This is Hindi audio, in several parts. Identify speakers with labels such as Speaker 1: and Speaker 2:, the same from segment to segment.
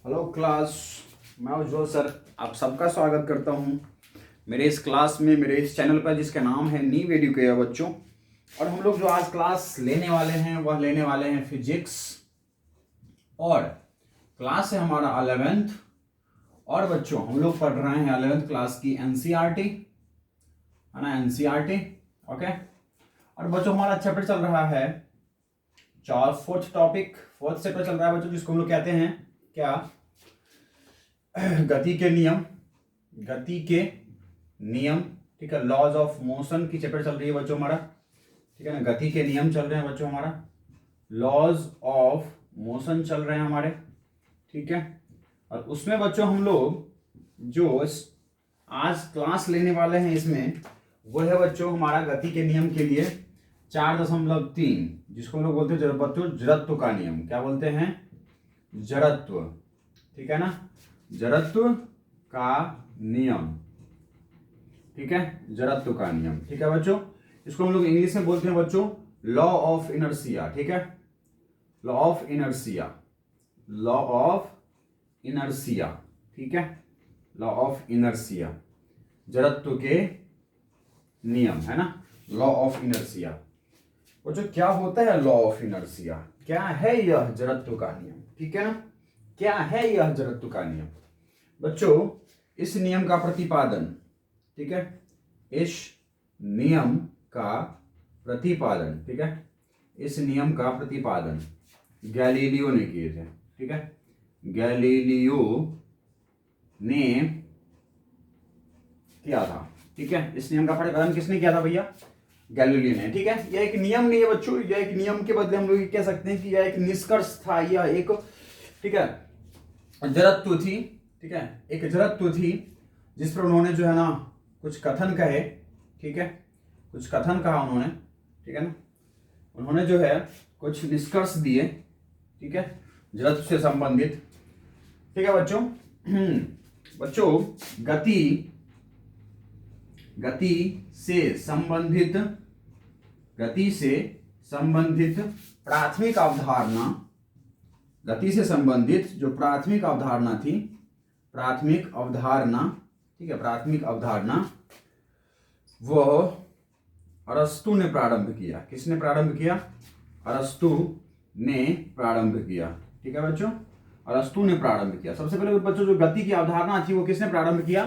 Speaker 1: Hello class. मैं उज्जवल सर आप सबका स्वागत करता हूं मेरे इस क्लास में, मेरे इस चैनल पर जिसका नाम है नीव एडुकेयर बच्चों। और हम लोग जो आज क्लास लेने वाले हैं वह लेने वाले हैं फिजिक्स, और क्लास है हमारा 11th। और बच्चों हम लोग पढ़ रहे हैं 11th क्लास की एनसीईआरटी, है ना, एनसीईआरटी। ओके। और बच्चों हमारा चैप्टर चल रहा है फोर्थ चैप्टर चल रहा है बच्चों, जिसको हम लोग कहते हैं क्या, गति के नियम। ठीक है, लॉज ऑफ मोशन की चैप्टर चल रही है बच्चों हमारा। ठीक है ना, गति के नियम चल रहे हैं बच्चों हमारा, लॉज ऑफ मोशन चल रहे हैं हमारे। ठीक है, और उसमें बच्चों हम लोग जो आज क्लास लेने वाले हैं इसमें वो है बच्चों हमारा गति के नियम के लिए 4.3, जिसको हम लोग बोलते हैं बच्चों जड़त्व का नियम। क्या बोलते हैं? जड़त्व। ठीक है ना, जड़त्व का नियम। ठीक है, जड़त्व का नियम। ठीक है बच्चों, इसको हम लोग इंग्लिश में बोलते हैं बच्चों लॉ ऑफ इनर्शिया। ठीक है, law of inertia, law of inertia. ठीक है, लॉ ऑफ इनर्शिया, जड़त्व के नियम, है ना, लॉ ऑफ इनर्शिया। बच्चों क्या होता है लॉ ऑफ इनर्शिया? क्या है यह जड़त्व का नियम? ठीक है ना, क्या है यह जड़त्व का नियम? बच्चों इस नियम का प्रतिपादन, ठीक है, इस नियम का प्रतिपादन, ठीक है, इस नियम का प्रतिपादन गैलीलियो ने किए थे। ठीक है, गैलीलियो ने किया था। ठीक है, इस नियम का प्रतिपादन किसने किया था भैया? गैलीलियो ने। ठीक है, यह एक नियम नहीं है बच्चों, यह एक नियम के बदले हम लोग कह सकते हैं कि यह एक निष्कर्ष था, यह एक, ठीक है, जड़त्व थी। ठीक है, एक जड़त्व थी जिस पर उन्होंने जो है ना कुछ कथन कहे। ठीक है, कुछ कथन कहा उन्होंने। ठीक है ना, उन्होंने जो है कुछ निष्कर्ष दिए। ठीक है, जड़त्व से संबंधित। ठीक है बच्चों, बच्चों गति से संबंधित प्राथमिक अवधारणा, गति से संबंधित जो प्राथमिक अवधारणा थी, प्राथमिक अवधारणा, ठीक है, प्राथमिक अवधारणा वह अरस्तु ने प्रारंभ किया। किसने प्रारंभ किया? अरस्तु ने प्रारंभ किया। ठीक है बच्चों, अरस्तु ने प्रारंभ किया। सबसे पहले बच्चों जो गति की अवधारणा थी वो किसने प्रारंभ किया?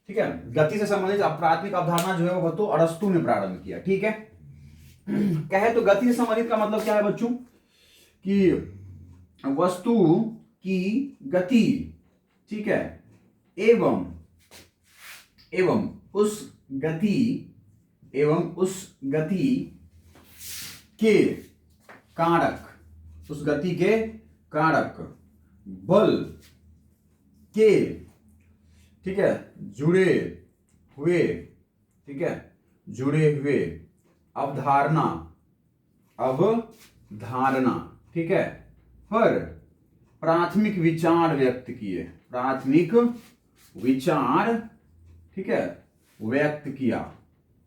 Speaker 1: ठीक है, गति से संबंधित प्राथमिक अवधारणा जो है वो तो अरस्तु ने प्रारंभ किया। ठीक है, कहे तो गति से संबंधित का मतलब क्या है बच्चों? कि वस्तु की गति, ठीक है, एवं उस गति के कारक, उस गति के कारक बल के, ठीक है, जुड़े हुए, ठीक है, जुड़े हुए अवधारणा, ठीक है, पर प्राथमिक विचार व्यक्त किए, प्राथमिक विचार, ठीक है, व्यक्त किया।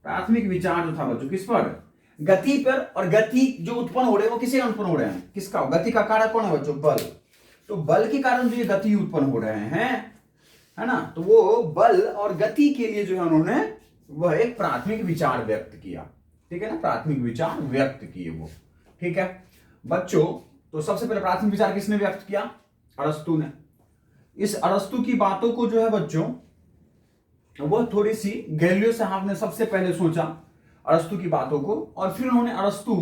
Speaker 1: प्राथमिक विचार जो था बच्चों किस पर? गति पर। और गति जो उत्पन्न हो रहे हैं वो किससे उत्पन्न हो रहे हैं? किसका? गति का कारक कौन है बच्चों? बल। तो बल के कारण जो ये गति उत्पन्न हो रहे हैं, है ना, तो वो बल और गति के लिए जो है उन्होंने वह एक प्राथमिक विचार व्यक्त किया। ठीक है ना, प्राथमिक विचार व्यक्त किए वो। ठीक है बच्चों, तो सबसे पहले प्राथमिक विचार किसने व्यक्त किया? अरस्तु ने। इस अरस्तु की बातों को जो है बच्चों वह थोड़ी सी गैलीलियो साहब ने सबसे पहले सोचा अरस्तु की बातों को, और फिर उन्होंने अरस्तु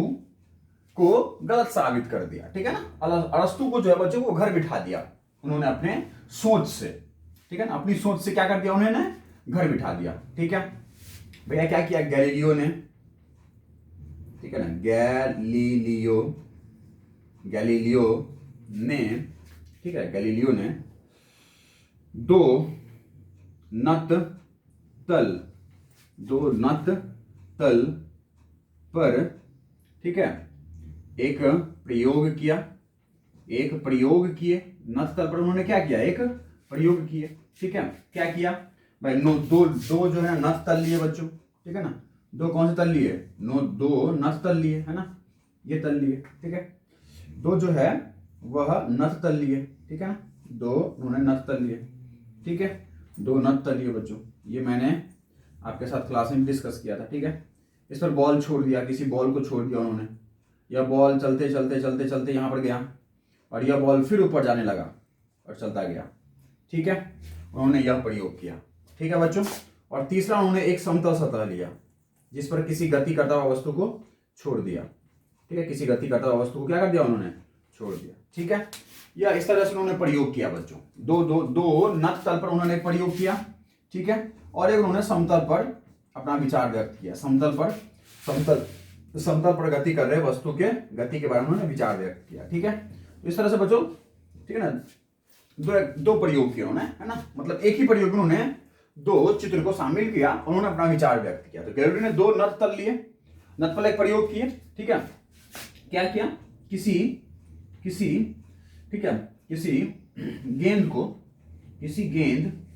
Speaker 1: को गलत साबित कर दिया। ठीक है ना, अरस्तु को जो है बच्चों वो घर बिठा दिया उन्होंने अपने सोच से। ठीक है ना, अपनी सोच से क्या कर दिया उन्होंने? घर बिठा दिया। ठीक है भैया, क्या किया गैलीलियो ने? ठीक है ना, गैलीलियो ने, ठीक है, गैलीलियो ने दो नत तल पर, ठीक है, एक प्रयोग किए। नत तल पर उन्होंने क्या किया? एक प्रयोग किए। ठीक है, क्या किया भाई? दो जो है नत तल लिए बच्चों। ठीक है ना, दो कौन से तल लिए? दो नत तल लिए, है ना, ये तल लिए। ठीक है, दो जो है वह नत तल लिए। ठीक है ना, दो उन्होंने नत तल लिए, ठीक है, दो नत तल लिए बच्चों, ये मैंने आपके साथ क्लास में डिस्कस किया था, ठीक है। इस पर बॉल छोड़ दिया, किसी बॉल को छोड़ दिया उन्होंने, यह बॉल चलते चलते चलते चलते यहाँ पर गया और यह बॉल फिर ऊपर जाने लगा और चलता गया, ठीक है। उन्होंने यह प्रयोग किया, ठीक है बच्चों। और तीसरा उन्होंने एक समतल सतह लिया जिस पर किसी गति करता हुआ वस्तु को छोड़ दिया, ठीक है, किसी गति करता हुआ वस्तु को क्या कर दिया उन्होंने, छोड़ दिया, ठीक है। या इस तरह से उन्होंने प्रयोग किया बच्चों, दो नत तल पर उन्होंने प्रयोग किया, ठीक है, और एक उन्होंने समतल पर अपना विचार व्यक्त किया, समतल पर गति कर रहे वस्तु के गति के बारे में उन्होंने विचार व्यक्त किया, ठीक है। इस तरह से बच्चों, ठीक है ना, दो प्रयोग किए उन्होंने, है ना, मतलब एक ही प्रयोग में उन्होंने दो चित्र को शामिल किया, उन्होंने अपना विचार व्यक्त किया। तो गैलीलियो ने दो नत तल लिए, नत तल एक प्रयोग किए, ठीक है, क्या किया, ठीक है, किसी गेंद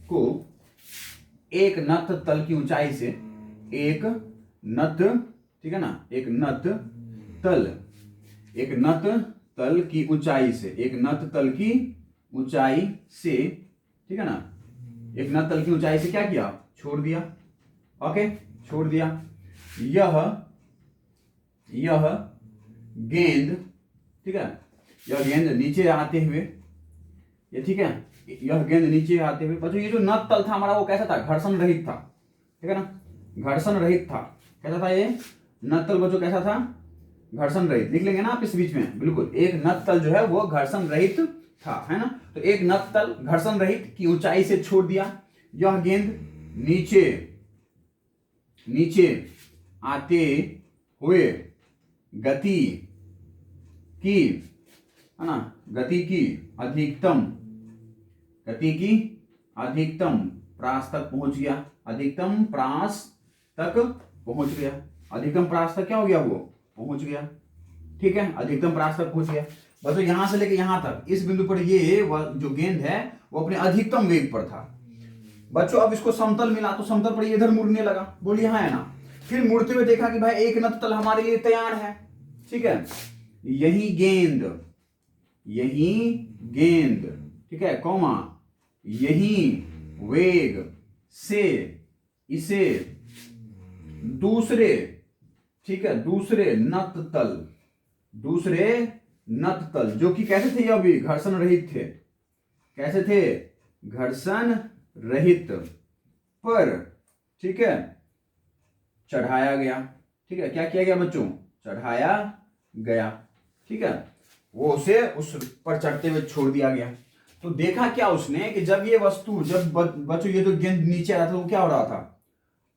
Speaker 1: को एक नत तल की ऊंचाई से, एक नत, ठीक है ना, एक नत तल की ऊंचाई से, एक नत तल की ऊंचाई से, ठीक है ना, एक नत तल की ऊंचाई से क्या किया, छोड़ दिया, ओके, छोड़ दिया। यह गेंद, ठीक है, यह गेंद नीचे आते हुए, ये ठीक है, यह गेंद नीचे आते हुए बच्चों, ये जो नत तल था हमारा वो कैसा था, घर्षण रहित था, ठीक है ना, घर्षण रहित था, कैसा था ये नत तल बच्चों, कैसा था, घर्षण रहित, लिख लेंगे ना आप इस बीच में, बिल्कुल, एक नत तल जो है वो घर्षण रहित था, है ना। तो एक नत तल घर्षण रहित की ऊंचाई से छोड़ दिया, यह गेंद नीचे आते हुए गति की, है ना, गति की अधिकतम प्रास तक पहुंच गया, अधिकतम प्रास तक क्या हो गया, वो पहुंच गया, ठीक है, अधिकतम प्रास तक पहुंच गया। बच्चों यहां से लेके यहां तक इस बिंदु पर ये जो गेंद है वो अपने अधिकतम वेग पर था बच्चों। अब इसको समतल मिला तो समतल पर ये इधर मुड़ने लगा, बोलिए हाँ है ना। फिर मुड़ते हुए देखा कि भाई एक नत तल हमारे लिए तैयार है, ठीक है, यही गेंद, ठीक है, कौमा, यही वेग से इसे दूसरे, ठीक है, दूसरे नत तल जो कि कैसे थे, अभी घर्षण रहित थे, कैसे थे, घर्षण रहित पर, ठीक है, चढ़ाया गया, ठीक है, क्या किया गया बच्चों, चढ़ाया गया, ठीक है, वो उसे उस पर चढ़ते हुए छोड़ दिया गया। तो देखा क्या उसने कि जब ये वस्तु, जब बच्चों ये जो गेंद नीचे आ रहा था वो क्या हो रहा था,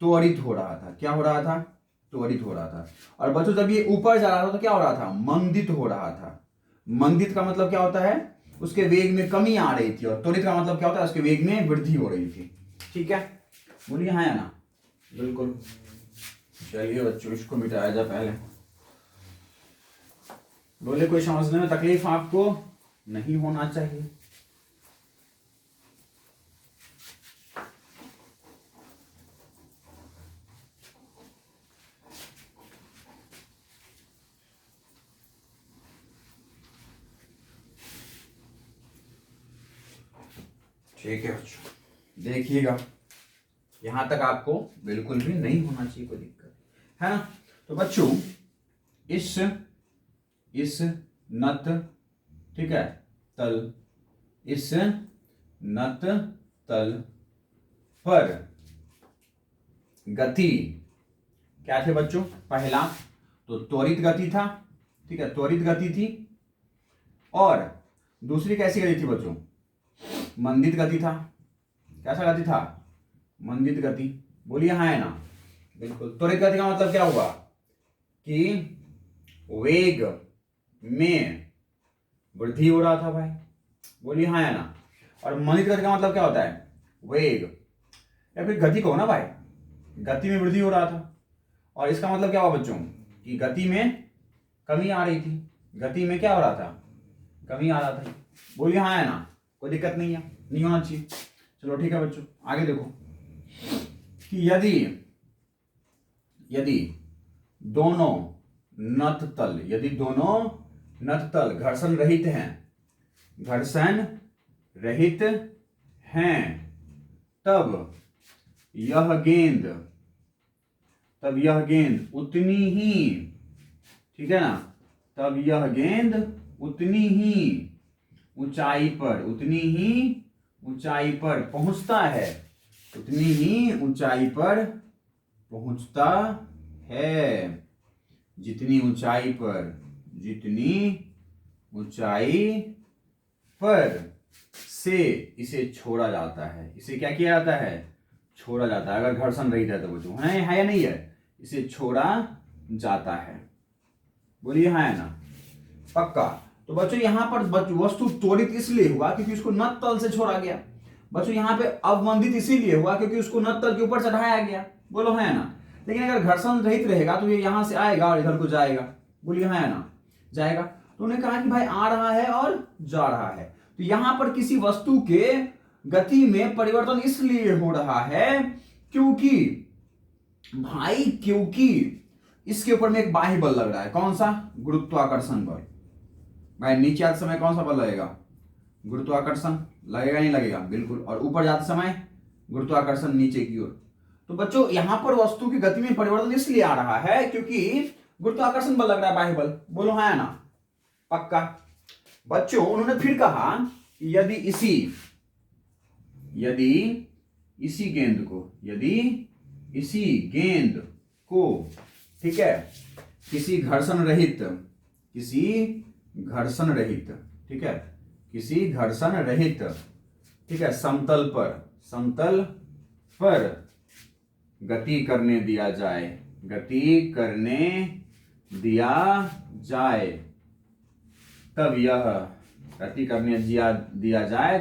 Speaker 1: त्वरित हो रहा था, क्या हो रहा था, त्वरित हो रहा था। और बच्चों जब ये ऊपर जा रहा था तो क्या हो रहा था, मंदित हो रहा था। मंदित का मतलब क्या होता है, उसके वेग में कमी आ रही थी, और त्वरित का मतलब क्या होता है, उसके वेग में वृद्धि हो रही थी, ठीक है, बोलिए हाँ या ना, बिल्कुल। चलिए बच्चों इसको मिटाया जाए पहले, बोले कोई समझने में तकलीफ आपको नहीं होना चाहिए। ठीक है बच्चों, देखिएगा यहां तक आपको बिल्कुल भी नहीं होना चाहिए कोई दिक्कत, है ना। तो बच्चों इस नत, ठीक है, तल, इस नत तल पर गति क्या थे बच्चों, पहला तो त्वरित गति था, ठीक है, त्वरित गति थी, और दूसरी कैसी गति थी बच्चों, मंदित गति था। कैसा गति था, मंदित गति, बोलिए हाँ है ना, बिल्कुल। त्वरित गति का मतलब क्या हुआ कि वेग में वृद्धि हो रहा था भाई, बोलिए हाँ है ना। और मंदित गति का मतलब क्या होता है, वेग या फिर गति को ना भाई, गति में वृद्धि हो रहा था, और इसका मतलब क्या हुआ बच्चों कि गति में कमी आ रही थी, गति में क्या हो रहा था, कमी आ रहा था, बोलिए हाँ है ना, कोई दिक्कत नहीं है, नहीं होना चाहिए। चलो ठीक है बच्चों, आगे देखो कि यदि दोनों नत तल घर्षण रहित हैं, घर्षण रहित हैं तब यह गेंद उतनी ही, ठीक है ना, तब यह गेंद उतनी ही ऊंचाई पर पहुंचता है, उतनी ही ऊंचाई पर पहुंचता है, जितनी ऊंचाई पर से इसे छोड़ा जाता है। इसे क्या किया जाता है? छोड़ा जाता है। अगर घर्षण रहित है तो बच्चों है या नहीं है? इसे छोड़ा जाता है। बोलिए हाँ है ना? पक्का। तो बच्चों यहां पर वस्तु त्वरित इसलिए हुआ क्योंकि उसको नत तल से छोड़ा गया। बच्चों यहां पे अवमंदित इसीलिए हुआ क्योंकि उसको नत तल के ऊपर चढ़ाया गया। बोलो है ना? लेकिन अगर घर्षण रहित रहेगा तो ये यहां से आएगा और इधर को जाएगा। बोलिए हाँ है ना? जाएगा। तो उन्होंने कहा कि भाई आ रहा है और जा रहा है। तो यहां पर किसी वस्तु के गति में परिवर्तन इसलिए हो रहा है क्योंकि इसके ऊपर में एक बाह्य बल लग रहा है। कौन सा? गुरुत्वाकर्षण बल। भाई नीचे आते समय कौन सा बल लगेगा? गुरुत्वाकर्षण लगेगा, नहीं लगेगा? बिल्कुल। और ऊपर जाते समय गुरुत्वाकर्षण नीचे की ओर। तो बच्चों यहां पर वस्तु की गति में परिवर्तन इसलिए आ रहा है क्योंकि गुरुत्वाकर्षण बल लग रहा है, बाह्य बल। बोलो हाँ है ना? पक्का। बच्चों उन्होंने फिर कहा यदि इसी गेंद को ठीक है किसी घर्षण रहित ठीक है समतल पर गति करने दिया जाए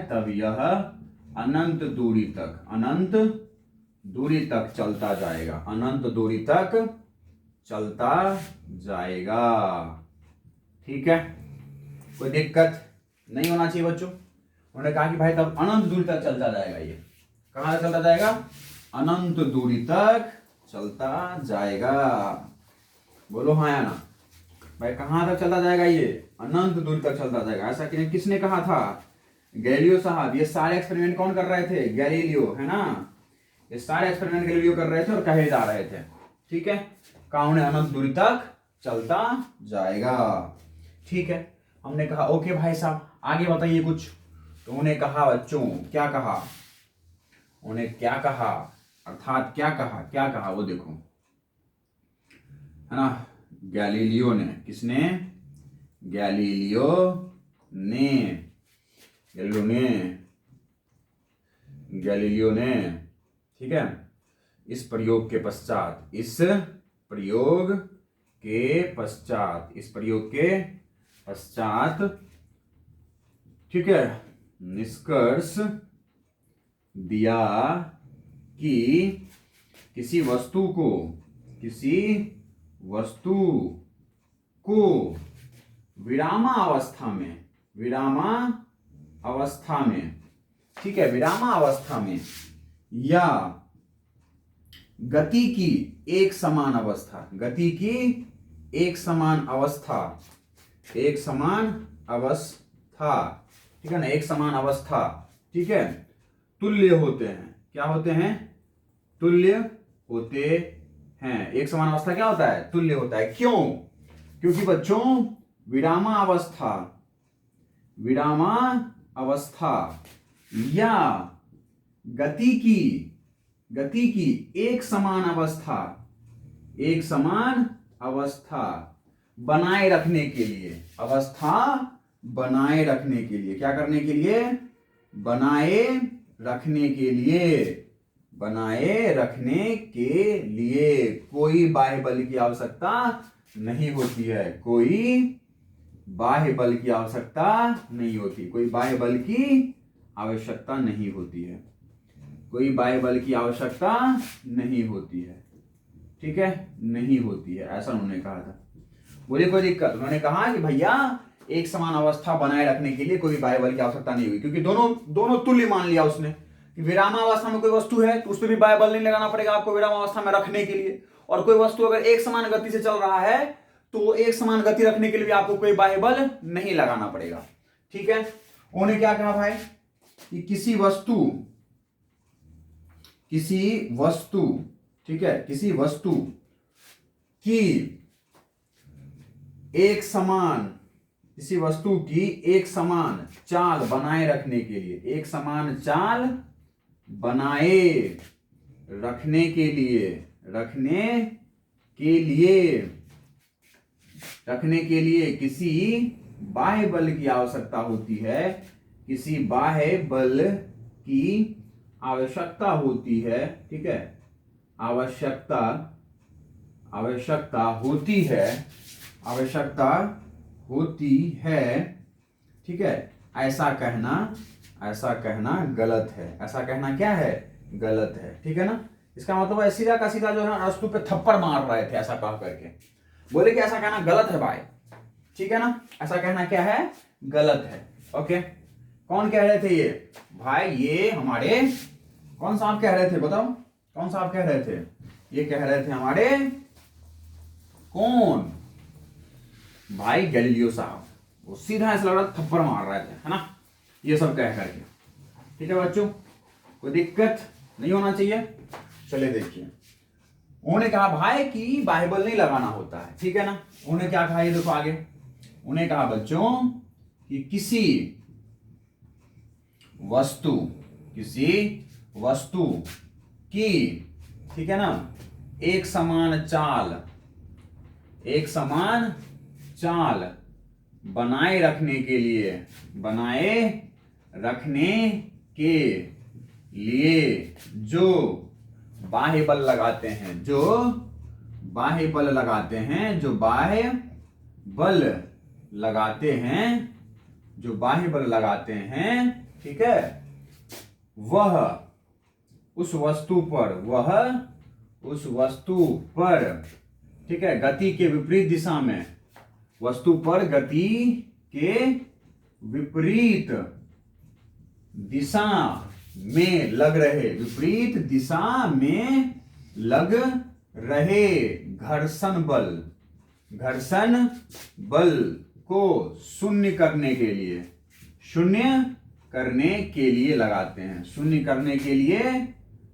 Speaker 1: तब यह अनंत दूरी तक चलता जाएगा। ठीक है, कोई दिक्कत नहीं होना चाहिए बच्चों। उन्होंने कहा कि भाई तब अनंत दूरी तक चलता जाएगा। ये कहां तक चलता जाएगा? अनंत दूरी तक चलता जाएगा। बोलो हाँ या ना? भाई कहां तक चलता जाएगा? ये अनंत दूरी तक चलता जाएगा। ऐसा किसने कहा था? गैलीलियो साहब। ये सारे एक्सपेरिमेंट कौन कर रहे थे? गैलीलियो, है ना? ये सारे एक्सपेरिमेंट गैलीलियो कर रहे थे और कहे जा रहे थे। ठीक है, कौन अनंत दूरी तक चलता जाएगा। ठीक है, हमने कहा ओके भाई साहब आगे बताइए कुछ। तो उन्हें कहा बच्चों, क्या कहा? अर्थात क्या कहा वो देखो, है ना? गैलीलियो ने, किसने? गैलीलियो ने ठीक है इस प्रयोग के पश्चात ठीक है निष्कर्ष दिया कि किसी वस्तु को विरामावस्था में या गति की एक समान अवस्था ठीक है ना, एक समान अवस्था ठीक है तुल्य होते हैं। क्या होते हैं? तुल्य होते हैं। एक समान अवस्था क्या होता है? तुल्य होता है। क्यों? क्योंकि बच्चों विरामावस्था या गति की एक समान अवस्था बनाए रखने के लिए, क्या करने के लिए? बनाए रखने के लिए कोई बाह्य बल की आवश्यकता नहीं होती है। कोई बाह्य बल की आवश्यकता नहीं होती है। ठीक है, नहीं होती है, ऐसा उन्होंने कहा था। बोले कोई दिक्कत? उन्होंने कहा कि भैया एक समान अवस्था बनाए रखने के लिए कोई बाह्य बल की आवश्यकता नहीं हुई, क्योंकि दोनों तुल्य मान लिया उसने कि विरामावस्था में कोई वस्तु है तो उस पर भी बाह्य बल नहीं लगाना पड़ेगा आपको विरामावस्था में रखने के लिए। और कोई वस्तु अगर एक समान गति से चल रहा है तो एक समान गति रखने के लिए भी आपको कोई बाह्य बल नहीं लगाना पड़ेगा। ठीक है, उन्होंने क्या कहा भाई? कि किसी वस्तु, ठीक है, किसी वस्तु की एक समान चाल बनाए रखने के लिए, एक समान चाल बनाए रखने के लिए किसी बाह्य बल की आवश्यकता होती है, किसी बाह्य बल की आवश्यकता होती है, ठीक है, आवश्यकता होती है, ठीक है, ऐसा कहना गलत है। ऐसा कहना क्या है? गलत है, ठीक है ना। इसका मतलब है सीधा का सीधा जो है अरस्तु पे थप्पड़ मार रहे थे, ऐसा कह करके बोले कि ऐसा कहना गलत है भाई, ठीक है ना, ऐसा कहना क्या है? गलत है। ओके, कौन कह रहे थे ये भाई? ये हमारे कौन साहब कह रहे थे? बताओ कौन साहब कह रहे थे? ये कह रहे थे हमारे कौन भाई? गैलीलियो साहब। वो सीधा ऐसा लग रहा थप्पड़ मार रहे थे, है ना, ये सब कह करके। ठीक है बच्चों, कोई दिक्कत नहीं होना चाहिए। चलिए देखिए, उन्होंने कहा भाई कि बाइबल नहीं लगाना होता है, ठीक है ना। उन्होंने क्या कहा, ये देखो आगे, उन्हें कहा बच्चों कि किसी वस्तु की, ठीक है ना, एक समान चाल बनाए रखने के लिए जो बाह्य बल लगाते हैं, ठीक है, वह उस वस्तु पर, ठीक है, गति के विपरीत दिशा में, वस्तु पर गति के विपरीत दिशा में लग रहे घर्षण बल को शून्य करने के लिए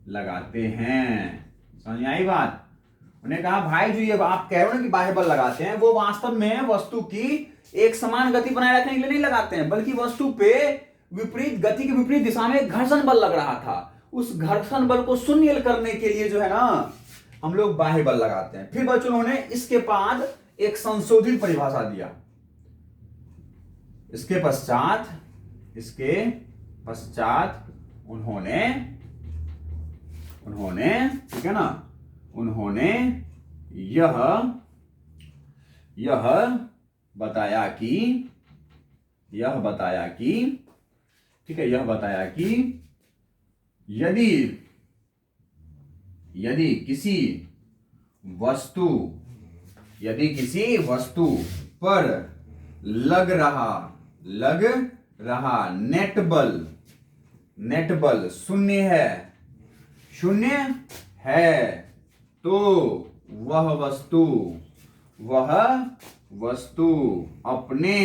Speaker 1: लगाते हैं। समझ में आई बात? उन्हें कहा भाई जो ये आप कह रहे हो ना कि बाह्य बल लगाते हैं, वो वास्तव में वस्तु की एक समान गति बनाए रखने के लिए नहीं लगाते हैं, बल्कि वस्तु पे गति के विपरीत दिशा में घर्षण बल लग रहा था। उस घर्षण बल को शून्य करने के लिए जो है ना हम लोग बाह्य बल लगाते हैं। फिर बच्चों उन्होंने इसके बाद एक संशोधित परिभाषा दिया। इसके पश्चात उन्होंने ठीक है ना, उन्होंने यह बताया कि ठीक है, यह बताया कि यदि किसी वस्तु पर लग रहा नेट बल शून्य है तो वह वस्तु अपने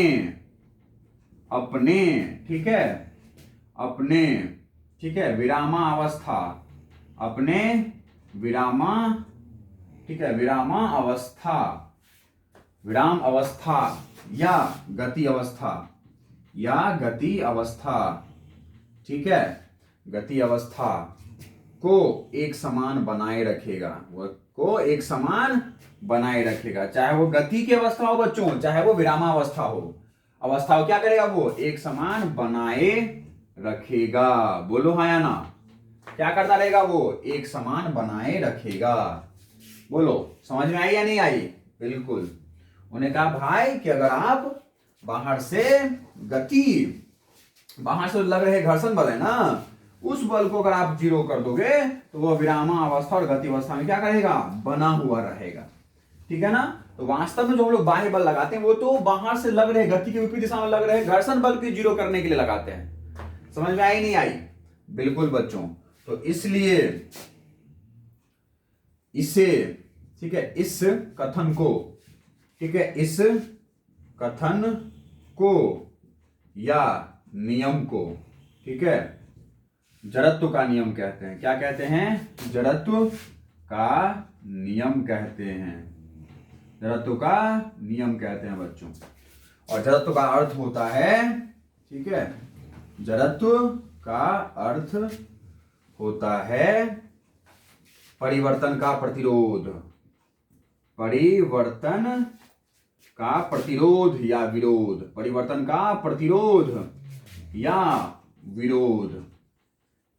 Speaker 1: ठीक है विराम अवस्था या गति अवस्था, ठीक है, गति अवस्था को एक समान बनाए रखेगा, चाहे वो गति की अवस्था हो बच्चों, चाहे वो विरामावस्था हो। अवस्था को क्या करेगा? वो एक समान बनाए रखेगा। बोलो हाँ या ना? क्या करता रहेगा? वो एक समान बनाए रखेगा। बोलो समझ में आई या नहीं आई? बिल्कुल। उन्होंने कहा भाई कि अगर आप बाहर से लग रहे घर्षण बल है ना, उस बल को अगर आप जीरो कर दोगे तो वह विरामावस्था और गति अवस्था में क्या करेगा? बना हुआ रहेगा। ठीक है ना। तो वास्तव में जो हम लोग बाह्य बल लगाते हैं वो तो बाहर से लग रहे गति के विपरीत दिशा में लग रहे घर्षण बल को जीरो करने के लिए लगाते हैं। समझ में आई नहीं आई? बिल्कुल बच्चों। तो इसलिए इसे, ठीक है, इस कथन को या नियम को, ठीक है, जड़त्व का नियम कहते हैं। क्या कहते हैं? जड़त्व का नियम कहते हैं। जड़त्व का नियम कहते हैं बच्चों। और जड़त्व का अर्थ होता है, ठीक है, जड़त्व का अर्थ होता है परिवर्तन का प्रतिरोध। परिवर्तन का प्रतिरोध या विरोध। परिवर्तन का प्रतिरोध या विरोध,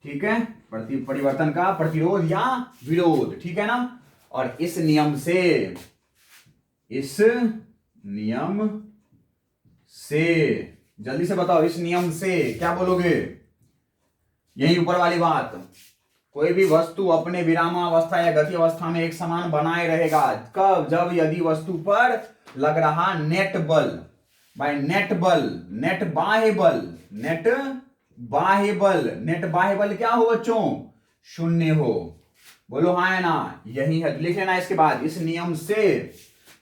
Speaker 1: ठीक है, परिवर्तन का प्रतिरोध या विरोध, ठीक है ना। और इस नियम से जल्दी से बताओ, इस नियम से क्या बोलोगे? यही ऊपर वाली बात, कोई भी वस्तु अपने विरामावस्था या गति अवस्था में एक समान बनाए रहेगा। कब? जब यदि वस्तु पर लग रहा नेट बल, बाय नेट बल, नेट बाह्य बल, नेट बाह्य बल, नेट बाह्य बल क्या हो बच्चों? शून्य हो। बोलो हाँ है ना? यही है, लिख लेना इसके बाद, इस नियम से,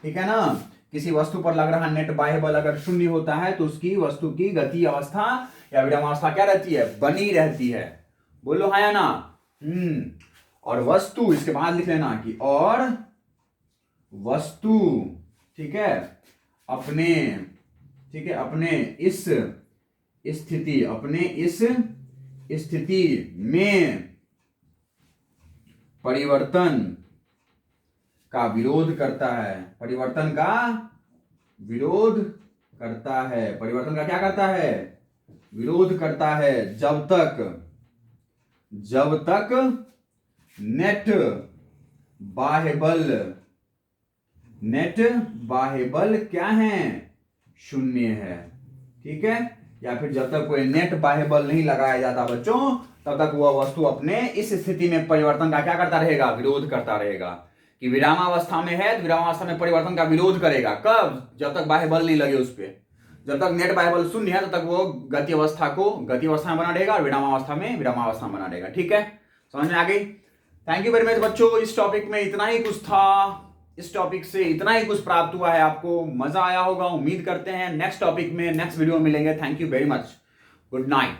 Speaker 1: ठीक है ना। किसी वस्तु पर लग रहा नेट बाह्य बल अगर शून्य होता है तो उसकी वस्तु की गति अवस्था या विरामावस्था क्या रहती है? बनी रहती है। बोलो हाँ या ना? और वस्तु, इसके बाद लिख लेना कि और वस्तु, ठीक है, अपने, ठीक है, अपने इस स्थिति में परिवर्तन का विरोध करता है। परिवर्तन का विरोध करता है। परिवर्तन का क्या करता है? विरोध करता है। जब तक नेट बाह्य बल क्या है? शून्य है, ठीक है। या फिर जब तक कोई नेट बाह्य बल नहीं लगाया जाता बच्चों, तब तक वह वस्तु अपने इस स्थिति में परिवर्तन का क्या करता रहेगा? विरोध करता रहेगा। कि विरामावस्था में है तो विरामावस्था में परिवर्तन का विरोध करेगा। कब? जब तक बाह्य बल नहीं लगे उस पर। जब तक नेट बाह्य बल शून्य है तब तक वो गति अवस्था में बना रहेगा और विरामावस्था में बना रहेगा, ठीक है। समझ में आ गई? थैंक यू वेरी मच बच्चों। इस टॉपिक में इतना ही कुछ था, इस टॉपिक से इतना ही कुछ प्राप्त हुआ है। आपको मजा आया होगा, उम्मीद करते हैं। नेक्स्ट टॉपिक में नेक्स्ट वीडियो में मिलेंगे। Thank you very much. Good night.